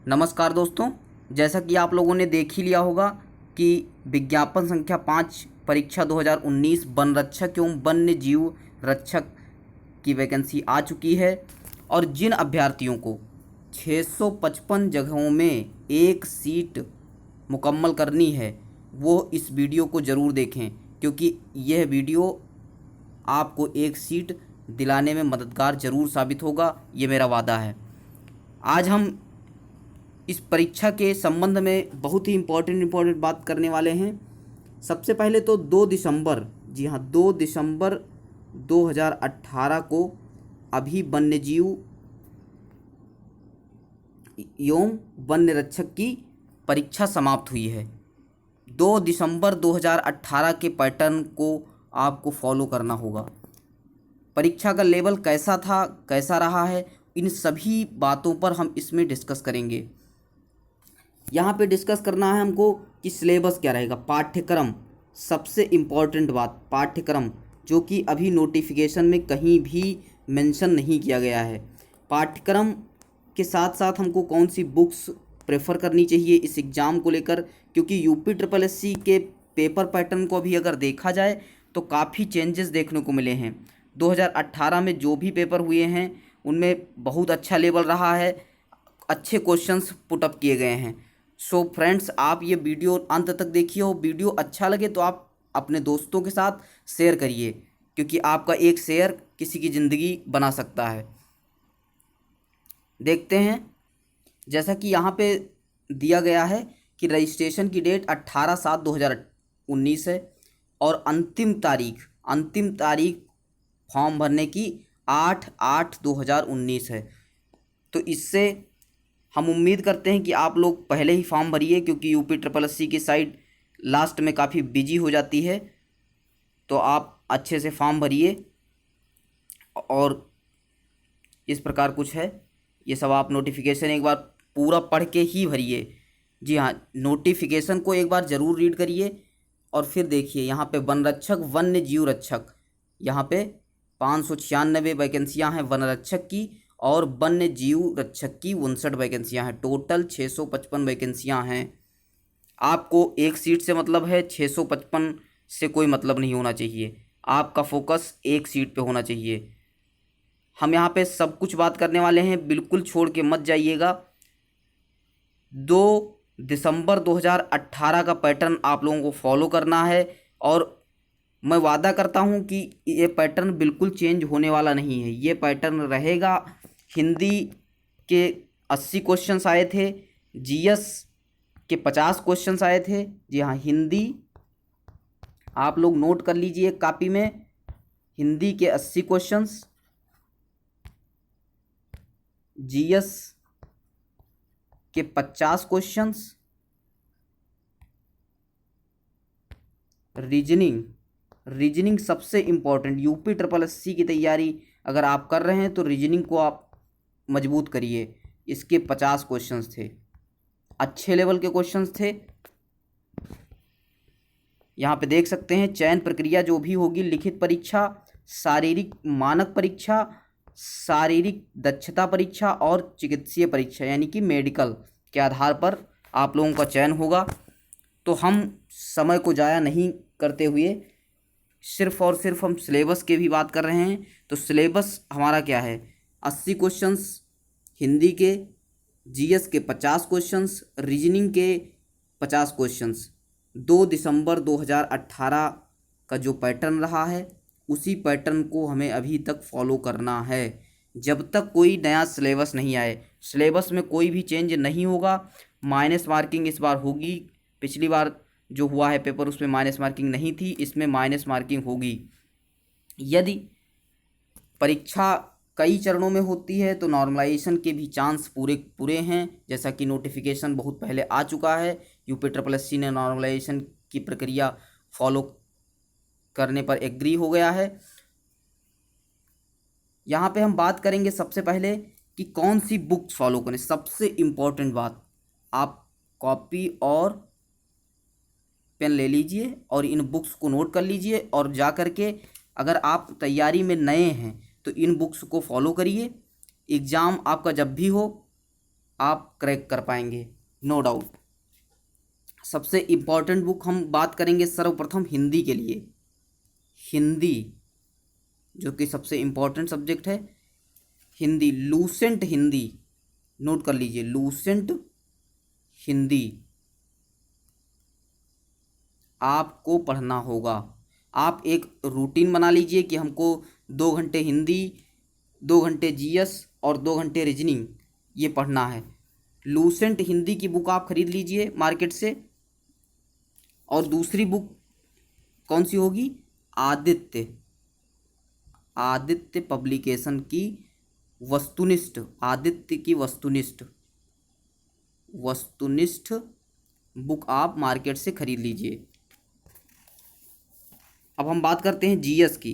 नमस्कार दोस्तों, जैसा कि आप लोगों ने देख ही लिया होगा कि विज्ञापन संख्या 5 परीक्षा 2019 वन रक्षक एवं वन्य जीव रक्षक की वैकेंसी आ चुकी है। और जिन अभ्यर्थियों को 655 जगहों में एक सीट मुकम्मल करनी है वो इस वीडियो को ज़रूर देखें, क्योंकि यह वीडियो आपको एक सीट दिलाने में मददगार ज़रूर साबित होगा, ये मेरा वादा है। आज हम इस परीक्षा के संबंध में बहुत ही इम्पोर्टेंट बात करने वाले हैं। सबसे पहले तो 2 दिसंबर, जी हाँ 2 दिसंबर 2018 को अभी वन्यजीव एवं वन्य रक्षक की परीक्षा समाप्त हुई है। 2 दिसंबर 2018 के पैटर्न को आपको फॉलो करना होगा। परीक्षा का लेवल कैसा था, कैसा रहा है, इन सभी बातों पर हम इसमें डिस्कस करेंगे। यहाँ पे डिस्कस करना है हमको कि सिलेबस क्या रहेगा, पाठ्यक्रम। सबसे इम्पॉर्टेंट बात, पाठ्यक्रम, जो कि अभी नोटिफिकेशन में कहीं भी मेंशन नहीं किया गया है। पाठ्यक्रम के साथ साथ हमको कौन सी बुक्स प्रेफर करनी चाहिए इस एग्ज़ाम को लेकर, क्योंकि यूपी ट्रिपल एससी के पेपर पैटर्न को अभी अगर देखा जाए तो काफ़ी चेंजेस देखने को मिले हैं। 2018 में जो भी पेपर हुए हैं उनमें बहुत अच्छा लेवल रहा है, अच्छे क्वेश्चंस पुटअप किए गए हैं। सो फ्रेंड्स, आप ये वीडियो अंत तक देखिए और वीडियो अच्छा लगे तो आप अपने दोस्तों के साथ शेयर करिए, क्योंकि आपका एक शेयर किसी की ज़िंदगी बना सकता है। देखते हैं, जैसा कि यहाँ पे दिया गया है कि रजिस्ट्रेशन की डेट 18/7/2019 है और अंतिम तारीख फॉर्म भरने की 8/8/2019 है। तो इससे हम उम्मीद करते हैं कि आप लोग पहले ही फॉर्म भरिए, क्योंकि यूपी ट्रिपल एससी की साइट लास्ट में काफ़ी बिजी हो जाती है। तो आप अच्छे से फॉर्म भरिए और इस प्रकार कुछ है, ये सब आप नोटिफिकेशन एक बार पूरा पढ़ के ही भरिए। जी हाँ, नोटिफिकेशन को एक बार ज़रूर रीड करिए और फिर देखिए यहाँ पे वन रक्षक वन्य जीव रक्षक, यहाँ पे 596 वैकेंसियाँ हैं वन रक्षक की और वन्य जीव रक्षक की 59 वैकेंसियाँ हैं। टोटल 655 वैकेंसियाँ हैं। आपको एक सीट से मतलब है, 655 से कोई मतलब नहीं होना चाहिए। आपका फोकस एक सीट पे होना चाहिए। हम यहाँ पे सब कुछ बात करने वाले हैं, बिल्कुल छोड़ के मत जाइएगा। 2 दिसंबर 2018 का पैटर्न आप लोगों को फॉलो करना है और मैं वादा करता हूँ कि ये पैटर्न बिल्कुल चेंज होने वाला नहीं है। ये पैटर्न रहेगा। हिंदी के 80 क्वेश्चंस आए थे, जीएस के 50 क्वेश्चंस आए थे। जी हाँ, हिंदी आप लोग नोट कर लीजिए कॉपी में, हिंदी के 80 क्वेश्चंस, जीएस के 50 क्वेश्चंस, रीजनिंग सबसे इम्पोर्टेंट। यूपी ट्रिपल एससी की तैयारी अगर आप कर रहे हैं तो रीजनिंग को आप मजबूत करिए। इसके 50 क्वेश्चंस थे, अच्छे लेवल के क्वेश्चंस थे। यहाँ पे देख सकते हैं चयन प्रक्रिया जो भी होगी, लिखित परीक्षा, शारीरिक मानक परीक्षा, शारीरिक दक्षता परीक्षा और चिकित्सीय परीक्षा, यानी कि मेडिकल के आधार पर आप लोगों का चयन होगा। तो हम समय को ज़ाया नहीं करते हुए सिर्फ और सिर्फ हम सिलेबस के भी बात कर रहे हैं। तो सिलेबस हमारा क्या है, 80 क्वेश्चंस हिंदी के, जीएस के 50 क्वेश्चंस, रीजनिंग के 50 क्वेश्चंस। 2 दिसंबर 2018 का जो पैटर्न रहा है उसी पैटर्न को हमें अभी तक फॉलो करना है, जब तक कोई नया सिलेबस नहीं आए। सिलेबस में कोई भी चेंज नहीं होगा। माइनस मार्किंग इस बार होगी, पिछली बार जो हुआ है पेपर उसमें माइनस मार्किंग नहीं थी, इसमें माइनस मार्किंग होगी। यदि परीक्षा कई चरणों में होती है तो नॉर्मलाइजेशन के भी चांस पूरे हैं, जैसा कि नोटिफिकेशन बहुत पहले आ चुका है। यूपी ट्रिपल एससी ने नॉर्मलाइजेशन की प्रक्रिया फॉलो करने पर एग्री हो गया है। यहाँ पे हम बात करेंगे सबसे पहले कि कौन सी बुक फॉलो करें। सबसे इम्पोर्टेंट बात, आप कॉपी और पेन ले लीजिए और इन बुक्स को नोट कर लीजिए और जा कर के अगर आप तैयारी में नए हैं तो इन बुक्स को फॉलो करिए। एग्ज़ाम आपका जब भी हो आप क्रैक कर पाएंगे, नो डाउट। सबसे इम्पॉर्टेंट बुक हम बात करेंगे सर्वप्रथम हिंदी के लिए। हिंदी जो कि सबसे इम्पॉर्टेंट सब्जेक्ट है, हिंदी, लूसेंट हिंदी, नोट कर लीजिए, लूसेंट हिंदी आपको पढ़ना होगा। आप एक रूटीन बना लीजिए कि हमको 2 घंटे हिंदी, 2 घंटे जीएस और 2 घंटे रीजनिंग ये पढ़ना है। लूसेंट हिंदी की बुक आप खरीद लीजिए मार्केट से। और दूसरी बुक कौन सी होगी? आदित्य, आदित्य पब्लिकेशन की वस्तुनिष्ठ, आदित्य की वस्तुनिष्ठ, वस्तुनिष्ठ बुक आप मार्केट से खरीद लीजिए। अब हम बात करते हैं जीएस की।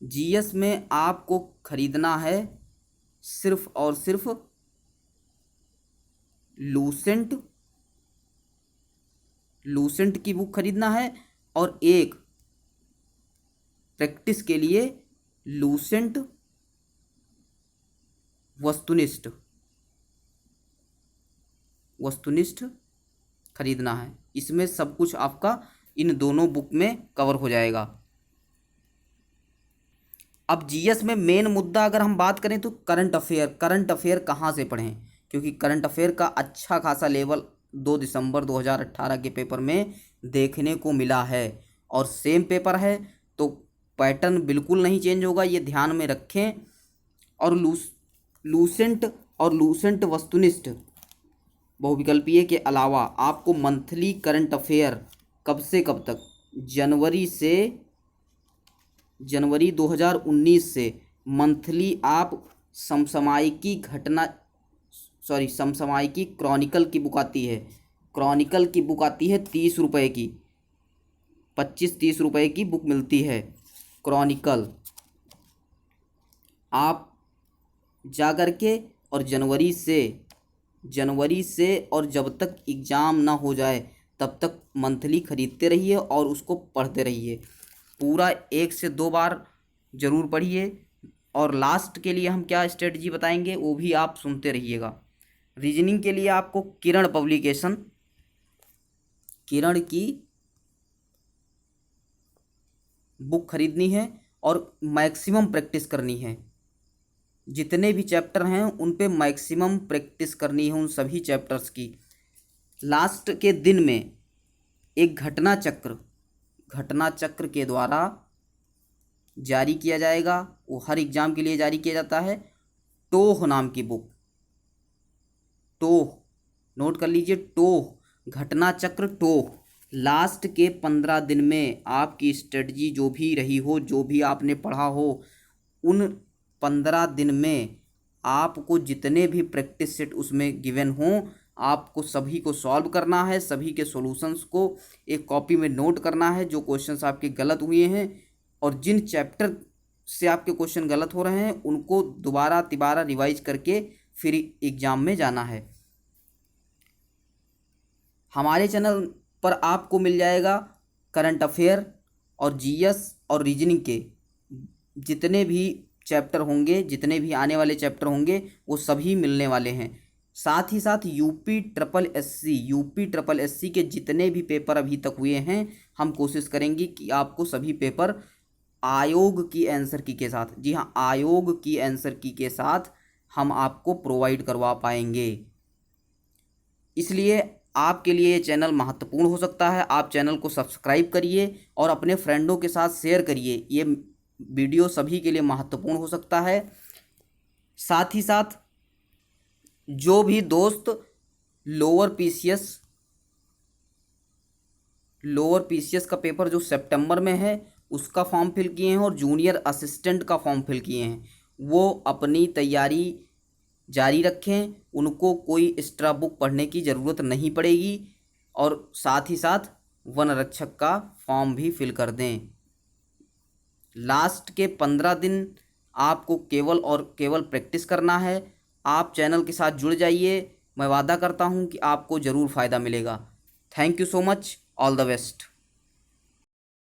जीएस में आपको खरीदना है सिर्फ और सिर्फ लूसेंट, लूसेंट की बुक खरीदना है और एक प्रैक्टिस के लिए लूसेंट वस्तुनिष्ठ, वस्तुनिष्ठ खरीदना है। इसमें सब कुछ आपका इन दोनों बुक में कवर हो जाएगा। अब जीएस में मेन मुद्दा अगर हम बात करें तो करंट अफेयर, करंट अफेयर कहाँ से पढ़ें, क्योंकि करंट अफेयर का अच्छा खासा लेवल 2 दिसंबर 2018 के पेपर में देखने को मिला है और सेम पेपर है, तो पैटर्न बिल्कुल नहीं चेंज होगा, ये ध्यान में रखें। और लूसेंट और लूसेंट वस्तुनिष्ठ बहुविकल्पीय के अलावा आपको मंथली करंट अफेयर कब से कब तक, जनवरी 2019 से मंथली आप समसामयिकी घटना, समसामयिकी क्रॉनिकल की बुक आती है, क्रॉनिकल की बुक आती है 30 रुपये की, 25-30 रुपये की बुक मिलती है क्रॉनिकल। आप जा कर के और जनवरी से और जब तक एग्ज़ाम ना हो जाए तब तक मंथली खरीदते रहिए और उसको पढ़ते रहिए। पूरा 1 से 2 बार ज़रूर पढ़िए। और लास्ट के लिए हम क्या स्ट्रेटजी बताएंगे वो भी आप सुनते रहिएगा। रीजनिंग के लिए आपको किरण पब्लिकेशन, किरण की बुक खरीदनी है और मैक्सिमम प्रैक्टिस करनी है। जितने भी चैप्टर हैं उन पे मैक्सिमम प्रैक्टिस करनी है, उन सभी चैप्टर्स की। लास्ट के दिन में एक घटना चक्र के द्वारा जारी किया जाएगा, वो हर एग्ज़ाम के लिए जारी किया जाता है। टोह नाम की बुक, टोह, नोट कर लीजिए, टोह, घटना चक्र टोह। लास्ट के 15 दिन में आपकी स्ट्रेटजी जो भी रही हो, जो भी आपने पढ़ा हो, उन 15 दिन में आपको जितने भी प्रैक्टिस सेट उसमें गिवन हों, आपको सभी को सॉल्व करना है, सभी के सॉल्यूशंस को एक कॉपी में नोट करना है, जो क्वेश्चंस आपके गलत हुए हैं और जिन चैप्टर से आपके क्वेश्चन गलत हो रहे हैं उनको दोबारा तिबारा रिवाइज करके फिर एग्ज़ाम में जाना है। हमारे चैनल पर आपको मिल जाएगा करंट अफेयर और जीएस और रीजनिंग के जितने भी चैप्टर होंगे, जितने भी आने वाले चैप्टर होंगे वो सभी मिलने वाले हैं। साथ ही साथ यूपी ट्रिपल एससी के जितने भी पेपर अभी तक हुए हैं, हम कोशिश करेंगे कि आपको सभी पेपर आयोग की आंसर की के साथ, जी हाँ, आयोग की आंसर की के साथ हम आपको प्रोवाइड करवा पाएंगे। इसलिए आपके लिए ये चैनल महत्वपूर्ण हो सकता है। आप चैनल को सब्सक्राइब करिए और अपने फ्रेंडों के साथ शेयर करिए, ये वीडियो सभी के लिए महत्वपूर्ण हो सकता है। साथ ही साथ जो भी दोस्त लोअर पीसीएस का पेपर जो सितंबर में है उसका फॉर्म फिल किए हैं और जूनियर असिस्टेंट का फॉर्म फिल किए हैं, वो अपनी तैयारी जारी रखें, उनको कोई एक्स्ट्रा बुक पढ़ने की ज़रूरत नहीं पड़ेगी। और साथ ही साथ वन रक्षक का फॉर्म भी फिल कर दें। लास्ट के 15 दिन आपको केवल और केवल प्रैक्टिस करना है। आप चैनल के साथ जुड़ जाइए, मैं वादा करता हूं कि आपको ज़रूर फ़ायदा मिलेगा। Thank you so much, all the best.